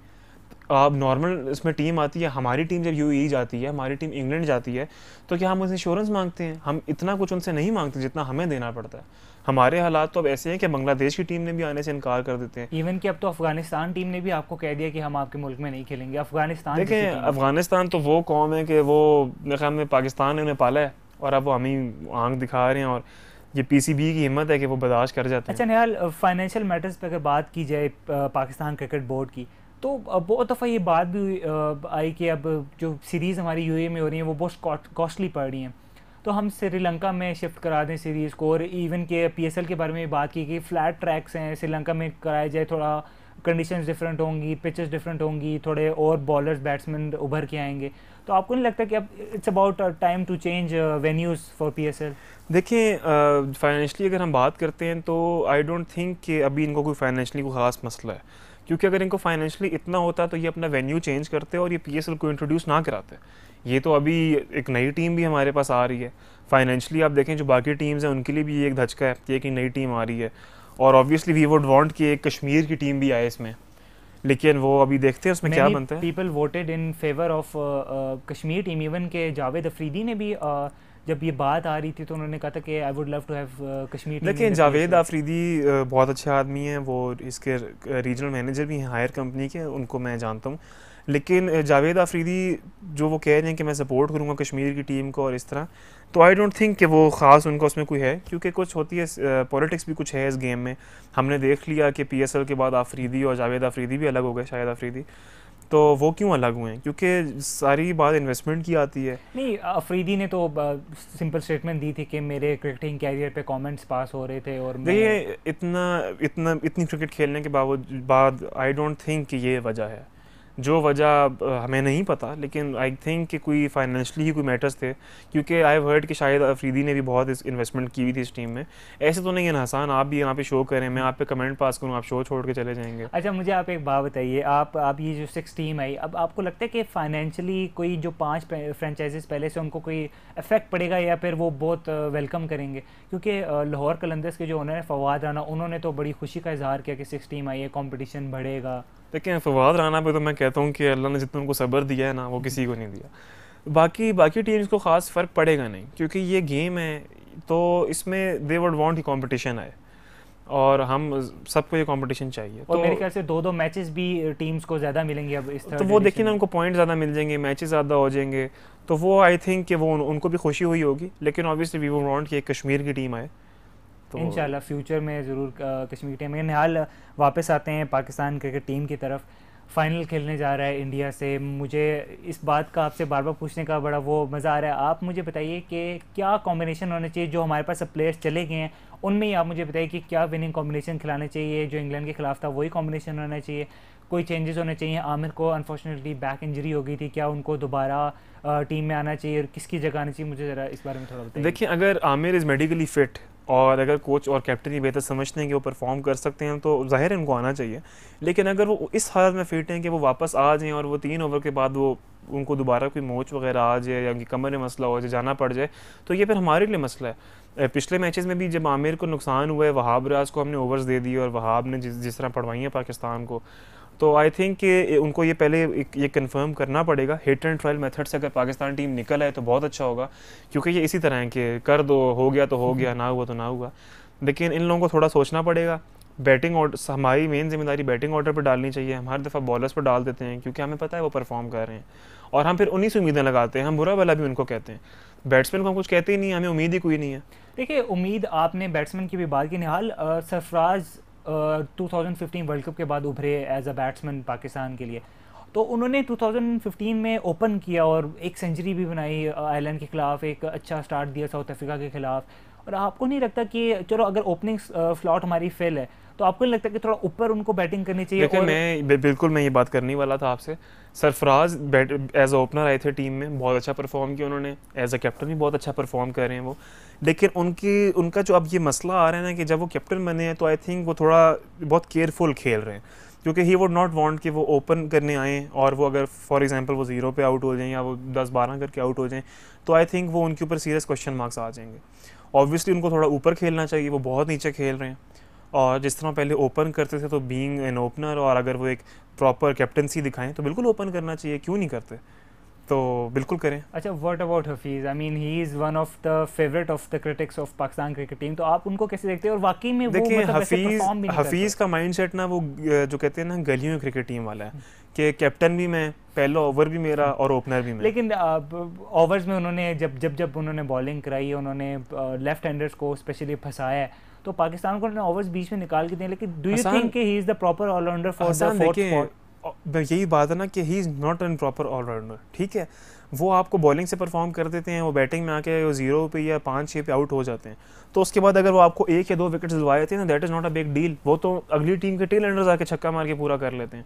अब नॉर्मल इसमें टीम आती है, हमारी टीम जब यूएई जाती है, हमारी टीम इंग्लैंड जाती है, तो क्या हम उनसे इंश्योरेंस मांगते हैं? हम इतना कुछ उनसे नहीं मांगते जितना हमें देना पड़ता है। हमारे हालात तो अब ऐसे हैं कि बांग्लादेश की टीम ने भी आने से इनकार कर देते हैं। इवन कि अब तो अफगानिस्तान टीम ने भी आपको कह दिया कि हम आपके मुल्क में नहीं खेलेंगे। अफगानिस्तान, देखें अफगानिस्तान तो वो कौम है कि वो मेरे ख्याल में पाकिस्तान ने उन्हें पाला है, और अब वो हम ही आंख दिखा रहे हैं, और ये पीसीबी की हिम्मत है कि वो बर्दाश्त कर जाते हैं। अच्छा निहाल, फाइनेंशियल मैटर्स पे अगर बात की जाए पाकिस्तान क्रिकेट बोर्ड की, तो बहुत दफ़ा ये बात भी आई कि अब जो सीरीज़ हमारी यूएई में हो रही हैं वो बहुत कॉस्टली पड़ रही हैं, तो हम श्रीलंका में शिफ्ट करा दें सीरीज़ को। और इवन के पीएसएल के बारे में बात की कि फ्लैट ट्रैक्स हैं, श्रीलंका में कराया जाए, थोड़ा कंडीशंस डिफरेंट होंगी, पिचेस डिफरेंट होंगी, थोड़े और बॉलर्स बैट्समैन उभर के आएंगे। तो आपको नहीं लगता कि अब it's about time to change venues for PSL? देखिए फाइनेंशली अगर हम बात करते हैं तो आई डोंट थिंक कि अभी इनको कोई फाइनेंशली कोई ख़ास मसला है, क्योंकि अगर इनको फाइनेंशली इतना होता तो ये अपना वेन्यू चेंज करते और ये पीएसएल को इंट्रोड्यूस ना कराते। ये तो अभी एक नई टीम भी हमारे पास आ रही है, फाइनेंशली आप देखें जो बाकी टीम्स हैं उनके लिए भी ये एक धचका है कि एक नई टीम आ रही है, और ऑब्वियसली वी वुड वांट कि एक कश्मीर की टीम भी आए इसमें, लेकिन वो अभी देखते हैं उसमें क्या बनता है। People voted in favour of Kashmir team. Even के जावेद अफरीदी ने भी जब ये बात आ रही थी तो उन्होंने कहा था कि I would love to have Kashmir team. देखिए जावेद अफरीदी बहुत अच्छे आदमी हैं, वो इसके रीजनल मैनेजर भी हैं हायर कंपनी के, उनको मैं जानता हूँ। लेकिन जावेद अफरीदी जो वो कह रहे हैं कि मैं सपोर्ट करूँगा कश्मीर की टीम को और इस तरह, तो आई डोंट थिंक कि वो ख़ास उनका उसमें कोई है, क्योंकि कुछ होती है पॉलिटिक्स भी कुछ है इस गेम में। हमने देख लिया कि पीएसएल के बाद अफरीदी और जावेद अफरीदी भी अलग हो गए, शायद अफरीदी, तो वो क्यों अलग हुए हैं? क्योंकि सारी बात इन्वेस्टमेंट की आती है। नहीं, अफरीदी ने तो सिंपल स्टेटमेंट दी थी कि मेरे क्रिकेटिंग कैरियर पे कमेंट्स पास हो रहे थे, और देखिए इतनी क्रिकेट खेलने के बाद आई डोंट थिंक कि ये वजह है। जो वजह हमें नहीं पता, लेकिन आई थिंक कि कोई फाइनेंशली ही कोई मैटर्स थे, क्योंकि आई हैव हर्ड कि शायद अफरीदी ने भी बहुत इस इन्वेस्टमेंट की हुई थी इस टीम में। ऐसे तो नहीं है ना हसन, आप भी यहाँ पे शो करें, मैं आप पे कमेंट पास करूँ, आप शो छोड़ के चले जाएंगे। अच्छा मुझे आप एक बात बताइए, आप ये जो 6 टीम आई, अब आपको लगता है कि फाइनेंशियली कोई जो 5 फ्रेंचाइजीज पहले से उनको कोई इफेक्ट पड़ेगा, या फिर वो बहुत वेलकम करेंगे? क्योंकि लाहौर कलंदर्स के जो ओनर है फवाद राना, उन्होंने तो बड़ी खुशी का इजहार किया कि 6 टीम आई है, कॉम्पिटिशन बढ़ेगा। देखिए फवाद राना पे तो मैं कहता हूँ कि अल्लाह ने जितना उनको सब्र दिया है ना, वो किसी को नहीं दिया। बाकी टीम्स को ख़ास फ़र्क पड़ेगा नहीं, क्योंकि ये गेम है, तो इसमें दे वुड वांट कि कंपटीशन आए, और हम सबको ये कंपटीशन चाहिए। और तो मेरे ख्याल से 2-2 मैचेस भी टीम्स को ज़्यादा मिलेंगे अब इस तरह। तो वो देखिए ना, उनको पॉइंट ज़्यादा मिल जाएंगे, मैचेस ज़्यादा हो जाएंगे, तो वो आई थिंक कि वो उनको भी खुशी हुई होगी। लेकिन ऑब्वियसली वी वुड वांट कि एक कश्मीर की टीम आए, तो इंशाल्लाह फ्यूचर में ज़रूर कश्मीर टीम में। निहाल वापस आते हैं पाकिस्तान क्रिकेट टीम की तरफ। फाइनल खेलने जा रहा है इंडिया से। मुझे इस बात का आपसे बार बार पूछने का बड़ा वो मज़ा आ रहा है। आप मुझे बताइए कि क्या कॉम्बिनेशन होना चाहिए, जो हमारे पास अब प्लेयर्स चले गए हैं उनमें ही आप मुझे बताइए कि क्या विनिंग कॉम्बिनेशन खिलाने चाहिए, जो इंग्लैंड के खिलाफ था वही कॉम्बिनेशन होना चाहिए, कोई चेंजेस होने चाहिए। आमिर को अनफॉर्चुनेटली बैक इंजरी हो गई थी, क्या उनको दोबारा टीम में आना चाहिए और किसकी जगह आनी चाहिए, मुझे ज़रा इस बारे में थोड़ा बताइए। देखिए, अगर आमिर इज़ मेडिकली फिट और अगर कोच और कैप्टन ही बेहतर समझते हैं कि वो परफॉर्म कर सकते हैं तो ज़ाहिर है उनको आना चाहिए। लेकिन अगर वो इस हालत में फिट हैं कि वो वापस आ जाएँ और वो 3 ओवर के बाद वो उनको दोबारा कोई मोच वगैरह आ जाए या उनकी कमर में मसला हो जाए, जाना पड़ जाए, तो ये फिर हमारे लिए मसला है। पिछले मैचेस में भी जब आमिर को नुकसान हुआ है, वहाब रियाज को हमने ओवर्स दे दिए और वहाब ने जिस तरह पढ़वाई है पाकिस्तान को, तो आई थिंक कि उनको ये पहले ये कंफर्म करना पड़ेगा हिट एंड ट्रायल मेथड से। अगर पाकिस्तान टीम निकल आए तो बहुत अच्छा होगा, क्योंकि ये इसी तरह है कि कर दो, हो गया तो हो गया, ना हुआ तो ना हुआ। लेकिन इन लोगों को थोड़ा सोचना पड़ेगा। बैटिंग ऑर्डर, हमारी मेन जिम्मेदारी बैटिंग ऑर्डर पर डालनी चाहिए। हम हर दफ़ा बॉलर्स पर डाल देते हैं क्योंकि हमें पता है वो परफॉर्म कर रहे हैं और हम फिर उन्हीं से उम्मीदें लगाते हैं। हम बुरा भला भी उनको कहते हैं, बैट्समैन को हम कुछ कहते ही नहीं, हमें उम्मीद ही कोई नहीं है। देखिए, उम्मीद आपने बैट्समैन की भी बात की। निहाल, सरफराज 2015 वर्ल्ड कप के बाद उभरे एज अ बैट्समैन पाकिस्तान के लिए, तो उन्होंने 2015 में ओपन किया और एक सेंचुरी भी बनाई आयरलैंड के खिलाफ, एक अच्छा स्टार्ट दिया साउथ अफ्रीका के खिलाफ। और आपको नहीं लगता कि चलो अगर ओपनिंग स्लॉट हमारी फेल है तो आपको नहीं लगता कि थोड़ा ऊपर उनको बैटिंग करनी चाहिए? देखिए, बिल्कुल मैं ये बात करने वाला था आपसे। सरफराज एज अ ओपनर आए थे टीम में, बहुत अच्छा परफॉर्म किया उन्होंने, एज अ कैप्टन भी बहुत अच्छा परफॉर्म कर रहे हैं वो। लेकिन उनका जो अब ये मसला आ रहा है ना कि जब वो कैप्टन बने हैं तो आई थिंक वो थोड़ा बहुत केयरफुल खेल रहे हैं, क्योंकि ही वुड नॉट वांट कि वो ओपन करने आएँ और वो अगर फॉर एग्जांपल वो 0 पे आउट हो जाएं या वो 10-12 करके आउट हो जाएं, तो आई थिंक वो उनके ऊपर सीरियस क्वेश्चन मार्क्स आ जाएंगे। ऑब्वियसली उनको थोड़ा ऊपर खेलना चाहिए, वो बहुत नीचे खेल रहे हैं। और जिस तरह पहले ओपन करते थे तो बीइंग एन ओपनर, और अगर वो एक प्रॉपर कैप्टनसी दिखाएं तो बिल्कुल ओपन करना चाहिए, क्यों नहीं करते, तो बिल्कुल करें। अच्छा, what about Hafeez? I mean he is one of the favourite of the critics of Pakistan cricket team, तो आप उनको कैसे देखते हैं? और वाकई में वो देखिए, मतलब ऐसे परफॉर्म भी नहीं हफीज़ का माइंडसेट ना वो जो कहते हैं ना गलियों क्रिकेट टीम वाला है कि कैप्टन भी मैं, पहला ओवर भी मेरा और ओपनर भी मैं। लेकिन ओवर्स में उन्होंने जब उन्होंने बॉलिंग कराई है, उन्होंने लेफ्ट हैंडर्स को स्पेशली फंसाया है, तो पाकिस्तान को उन्होंने ओवर्स बीच में निकाल के दिए। लेकिन डू यू थिंक कि he is the proper allrounder for the fourth spot? यही बात है ना कि he is not an proper allrounder. ठीक है, वो आपको बॉलिंग से परफॉर्म कर देते हैं, वो बैटिंग में आके 0 पे या 5-6 पे आउट हो जाते हैं, तो उसके बाद अगर वो आपको 1 या 2 विकेट्स दिलवाए थे ना, that is not a big deal. वो तो अगली टीम के टेल एंडर्स आके छक्का मार के पूरा कर लेते हैं।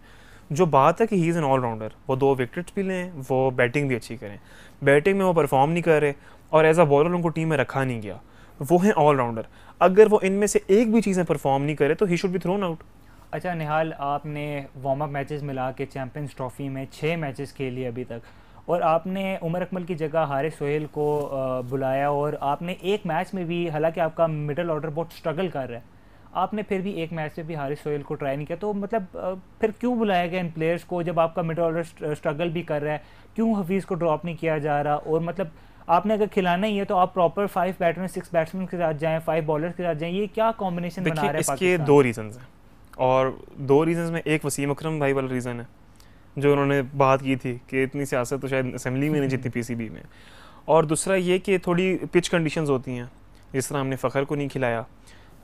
जो बात है कि ही इज़ एन ऑलराउंडर, वो 2 विकेट्स भी लें, वो बैटिंग भी अच्छी करें। बैटिंग में वो परफॉर्म नहीं कर रहे और एज अ बॉलर उनको टीम में रखा नहीं गया, वो हैं ऑलराउंडर। अगर वो इनमें से एक भी चीज़ें परफॉर्म नहीं करे तो he should be thrown out. अच्छा निहाल, आपने वार्म अप मैचेस मिला के चैम्पियंस ट्रॉफी में 6 मैचेस खेले अभी तक, और आपने उमर अकमल की जगह हारिस सोहेल को बुलाया, और आपने एक मैच में भी, हालांकि आपका मिडल ऑर्डर बहुत स्ट्रगल कर रहा है, आपने फिर भी एक मैच में भी हारिस सोहेल को ट्राई नहीं किया। तो मतलब फिर क्यों बुलाया गया इन प्लेयर्स को जब आपका मिडल ऑर्डर स्ट्रगल भी कर रहा है? क्यों हफीज़ को ड्रॉप नहीं किया जा रहा? और मतलब आपने अगर खिलाना ही है तो आप प्रॉपर 5 बैट्समैन 6 बैट्समैन के साथ जाएं, 5 बॉलर्स के साथ जाएं। ये क्या कॉम्बिनेशन बना रहा है पाकिस्तान? इसके 2 रीज़न्स हैं, और 2 रीज़न्स में एक वसीम अकरम भाई वाला रीज़न है जो उन्होंने बात की थी कि इतनी सियासत तो शायद असेंबली में नहीं जीती पीसीबी में, और दूसरा ये कि थोड़ी पिच कंडीशंस होती हैं, जिस तरह हमने फ़खर को नहीं खिलाया,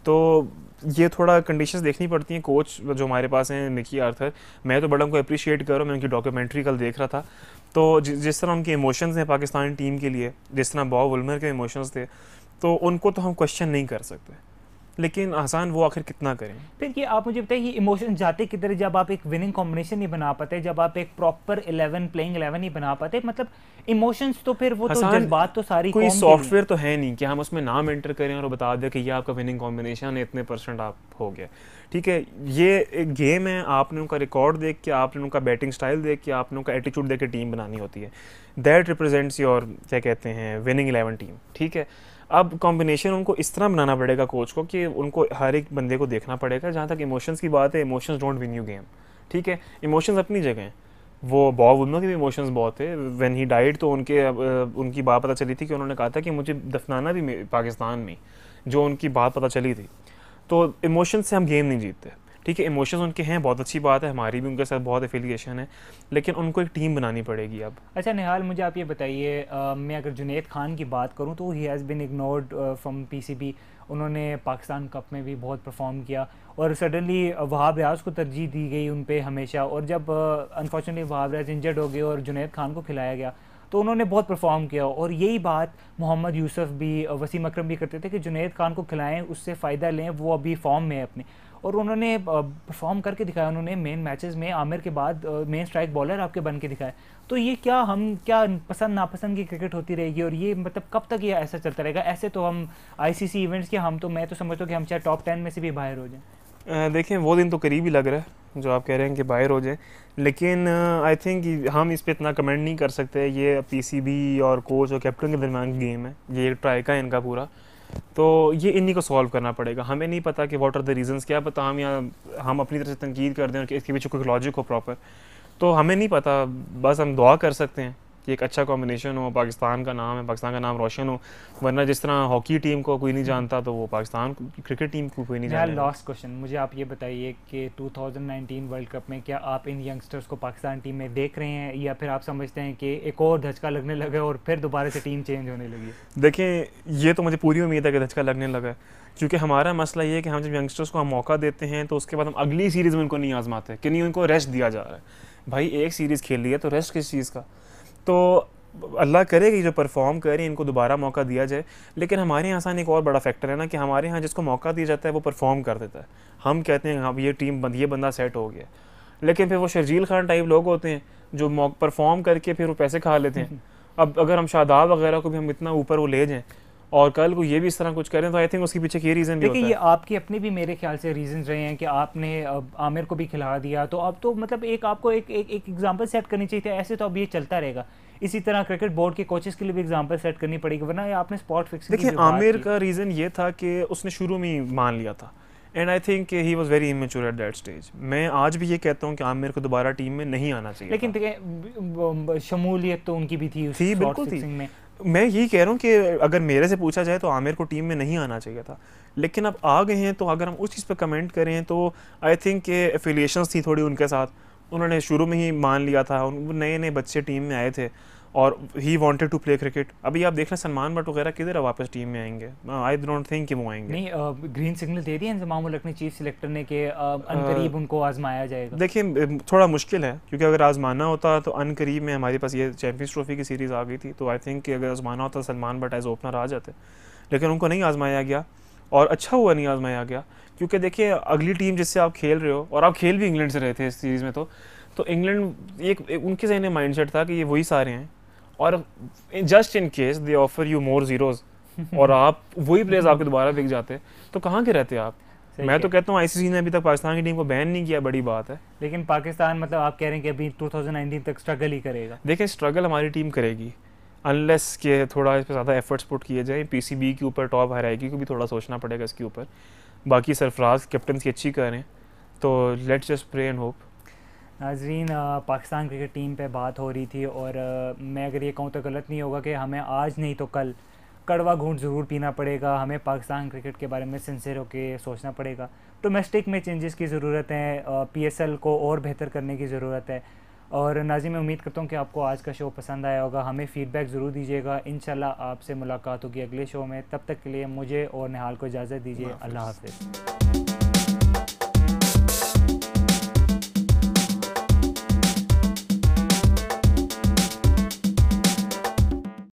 तो ये थोड़ा कंडीशंस देखनी पड़ती हैं। कोच जो हमारे पास हैं निकी आर्थर, मैं तो बड़ा उनको अप्रिशिएट कर रहा हूँ, मैं उनकी डॉक्यूमेंट्री कल देख रहा था, तो जिस तरह उनके इमोशंस हैं पाकिस्तानी टीम के लिए, जिस तरह बॉब वुलमर के इमोशंस थे, तो उनको तो हम क्वेश्चन नहीं कर सकते, लेकिन आसान वो आखिर कितना करें। फिर ये आप मुझे बताइए, ये इमोशन जाते किधर जब आप एक विनिंग कॉम्बिनेशन नहीं बना पाते, जब आप एक प्रॉपर 11 प्लेइंग 11 नहीं बना पाते? मतलब इमोशंस तो फिर वो तो जज्बात तो सारी कोई सॉफ्टवेयर तो है नहीं कि हम उसमें नाम एंटर करें और बता दें कि ये आपका विनिंग कॉम्बिनेशन है, इतने % आप हो गया। ठीक है, ये एक गेम है, आपने उनका रिकॉर्ड देख के, आपने उनका बैटिंग स्टाइल देख के, आपने उनका एटीट्यूड देख के टीम बनानी होती है। दैट रिप्रेजेंट्स योर, क्या कहते हैं, विनिंग 11 टीम। ठीक है, अब कॉम्बिनेशन उनको इस तरह बनाना पड़ेगा कोच को कि उनको हर एक बंदे को देखना पड़ेगा। जहाँ तक इमोशंस की बात है, emotions don't win you game. ठीक है, इमोशंस अपनी जगह हैं, वो बॉब वुलमर के भी इमोशंस बहुत थे। व्हेन ही डाइड तो उनकी बात पता चली थी कि उन्होंने कहा था कि मुझे दफनाना भी पाकिस्तान में, जो उनकी बात पता चली थी। तो इमोशंस से हम गेम नहीं जीतते। ठीक है, इमोशंस उनके हैं, बहुत अच्छी बात है, हमारी भी उनके साथ बहुत एफिलिएशन है, लेकिन उनको एक टीम बनानी पड़ेगी अब। अच्छा निहाल, मुझे आप ये बताइए, मैं अगर जुनैद खान की बात करूं तो he has been ignored from PCB. उन्होंने पाकिस्तान कप में भी बहुत परफॉर्म किया और सडनली वहाब रियाज को तरजीह दी गई उन पे हमेशा, और जब अनफॉर्चुनेटली वहाब रियाज इंजर्ड हो गए और जुनैद खान को खिलाया गया तो उन्होंने बहुत परफॉर्म किया। और यही बात मोहम्मद यूसुफ भी, वसीम अकरम भी करते थे कि जुनैद खान को खिलाएं, उससे फ़ायदा लें, वो अभी फॉर्म में है अपने, और उन्होंने परफॉर्म करके दिखाया। उन्होंने मेन मैचेस में आमिर के बाद मेन स्ट्राइक बॉलर आपके बन के दिखाए। तो ये क्या पसंद नापसंद की क्रिकेट होती रहेगी, और ये मतलब कब तक ये ऐसा चलता रहेगा? ऐसे तो हम आईसीसी इवेंट्स के मैं तो समझता हूँ कि हम चाहे टॉप 10 में से भी बाहर हो जाएं। देखें, वो दिन तो करीब ही लग रहा है जो आप कह रहे हैं कि बाहर हो जाए, लेकिन आई थिंक हम इस पे इतना कमेंट नहीं कर सकते। ये पीसीबी और कोच और कैप्टन के दरमियान गेम है, ये ट्राई का है इनका पूरा, तो ये इन्हीं को सॉल्व करना पड़ेगा। हमें नहीं पता कि व्हाट आर द रीजंस, क्या पता हम अपनी तरफ से तनकीद कर दें कि इसके पीछे कोई लॉजिक हो प्रॉपर, तो हमें नहीं पता। बस हम दुआ कर सकते हैं कि एक अच्छा कॉम्बिनेशन हो, पाकिस्तान का नाम है, पाकिस्तान का नाम रोशन हो, वरना जिस तरह हॉकी टीम को कोई नहीं जानता तो वो पाकिस्तान क्रिकेट टीम को कोई नहीं जानता। लास्ट क्वेश्चन, मुझे आप ये बताइए कि 2019 वर्ल्ड कप में क्या आप इन यंगस्टर्स को पाकिस्तान टीम में देख रहे हैं, या फिर आप समझते हैं कि एक और धचका लगने लगा और फिर दोबारा से टीम चेंज होने लगी? देखें, ये तो मुझे पूरी उम्मीद है कि धचका लगने लगा है, क्योंकि हमारा मसला ये है कि हम जब यंगस्टर्स को हम मौका देते हैं तो उसके बाद हम अगली सीरीज़ में उनको नहीं आजमाते, कि नहीं उनको रेस्ट दिया जा रहा है। भाई एक सीरीज़ खेल लिया तो रेस्ट किस चीज़ का? तो अल्लाह करे कि जो परफॉर्म करें इनको दोबारा मौका दिया जाए। लेकिन हमारे यहाँ आसान एक और बड़ा फैक्टर है ना, कि हमारे यहाँ जिसको मौका दिया जाता है वो परफॉर्म कर देता है। हम कहते हैं हाँ ये टीम ये बंदा सेट हो गया, लेकिन फिर वो शर्जील खान टाइप लोग होते हैं जो परफॉर्म करके फिर वो पैसे खा लेते हैं। अब अगर हम शादाब वगैरह को भी हम इतना ऊपर वो ले जाएँ और कल को ये भी इस तरह कुछ करें, तो आई थिंक उसके पीछे ये रीज़न भी होता है। देखिए, ये आपके अपने भी मेरे ख्याल से रीजंस रहे हैं कि आपने आमिर को भी खिला दिया, तो अब तो मतलब एक आपको एक एग्जांपल सेट करनी चाहिए थी। ऐसे तो अब ये चलता रहेगा। इसी तरह क्रिकेट बोर्ड के कोचेस के लिए भी एग्जांपल सेट करनी पड़ेगी, वरना ये आपने स्पॉट फिक्सिंग। देखिए, आमिर का रीज़न ये था कि उसने शुरू में ही मान लिया था, and I think he was very immature at that stage. मैं आज भी ये कहता हूँ कि आमिर को दोबारा टीम में नहीं आना चाहिए, लेकिन देखिए शमूलियत तो उनकी भी थी उस बिल्कुल थी। में। मैं यही कह रहा हूँ कि अगर मेरे से पूछा जाए तो आमिर को टीम में नहीं आना चाहिए था, लेकिन अब आ गए हैं, तो अगर हम उस चीज़ पर कमेंट करें तो आई थिंक कि एफिलिएशंस थी थोड़ी उनके साथ, उन्होंने शुरू में ही मान लिया था। नए नए बच्चे टीम में आए थे और he wanted to play cricket. अभी आप देख रहे हैं सलमान बट वगैरह किधर वापस टीम में आएंगे? आई डोंट थिंक कि वो आएंगे। नहीं, ग्रीन सिग्नल दे दिया इंजमाम उल हक ने चीफ सिलेक्टर ने कि अनकरीब उनको आजमाया जाएगा। देखिए, थोड़ा मुश्किल है, क्योंकि अगर आजमाना होता तो अनकरीब में हमारे पास ये चैम्पियंस ट्रॉफी की सीरीज़ आ गई थी, तो आई थिंक कि अगर आजमाना होता सलमान बट एज ओपनर आ जाते, लेकिन उनको नहीं आजमाया गया, और अच्छा हुआ नहीं आजमाया गया। क्योंकि देखिए, अगली टीम जिससे आप खेल रहे हो, और आप खेल भी इंग्लैंड से रहे थे इस सीरीज़ में, तो इंग्लैंड एक उनके जहन में माइंडसेट था कि ये वही सारे हैं, और just in case they offer you more zeros और आप वही प्लेयर्स आपके दोबारा बिक जाते, तो कहाँ के रहते आप? मैं तो कहता हूँ आईसीसी ने अभी तक पाकिस्तान की टीम को बैन नहीं किया, बड़ी बात है। लेकिन पाकिस्तान मतलब आप कह रहे हैं कि अभी 2019 तक स्ट्रगल ही करेगा? देखिए, स्ट्रगल हमारी टीम करेगी अनलेस के थोड़ा इस पर ज़्यादा एफर्ट्स पुट किए जाएँ। पीसीबी के ऊपर, टॉप हायरार्की को भी थोड़ा सोचना पड़ेगा इसके ऊपर। बाकी सरफराज कैप्टन की अच्छी करें, तो let's just pray and hope. नाजरीन, पाकिस्तान क्रिकेट टीम पे बात हो रही थी, और मैं अगर ये कहूँ तो गलत नहीं होगा कि हमें आज नहीं तो कल कड़वा घूंट ज़रूर पीना पड़ेगा। हमें पाकिस्तान क्रिकेट के बारे में सिंसियर होकर सोचना पड़ेगा। डोमेस्टिक में चेंजेस की ज़रूरत है, पीएसएल को और बेहतर करने की ज़रूरत है। और नाज़रीन, मैं उम्मीद करता हूँ कि आपको आज का शो पसंद आया होगा। हमें फ़ीडबैक ज़रूर दीजिएगा। इंशाल्लाह आपसे मुलाकात होगी अगले शो में। तब तक के लिए मुझे और निहाल को इजाज़त दीजिए। अल्लाह हाफ़िज़।